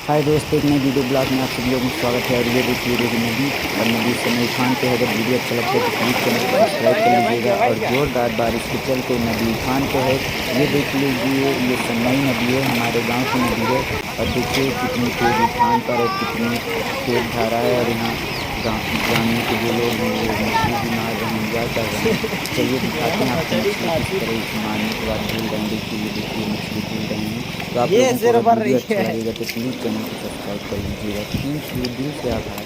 हाय दोस्त, एक नई वीडियो ब्लॉग में आप सभी लोगों का स्वागत है। और ये देखिए देखिए नदी और नदी से मैं उफान पे है। अगर वीडियो अच्छा लगता है तो प्लीज़ चैनल को सब्सक्राइब कर लीजिएगा। और जोरदार बारिश के चलते नदी उफान पे है। ये देख लीजिए, ये सनमई नदी है, हमारे गांव की नदी है। और देखिए कितनी तेज उफान पर और कितनी तेज धारा है। और यहाँ ग्रामीण के जो लोग हैं वो मछली भी मार रहे हैं, इंजॉय कर रहे हैं। चलिए दिखाते हैं आपको मछली किस तरह इसे मारने के बाद धुल रहे हैं। देखिए ये देखिए मछली धुल रहे हैं। तो आप ये लोगों को सिर अगर भर वीडियो रही अच्छा है। लगेगा तो प्लीज़ चैनल को सब्सक्राइब कर लीजिएगा। थैंक यू, दिल से आभार।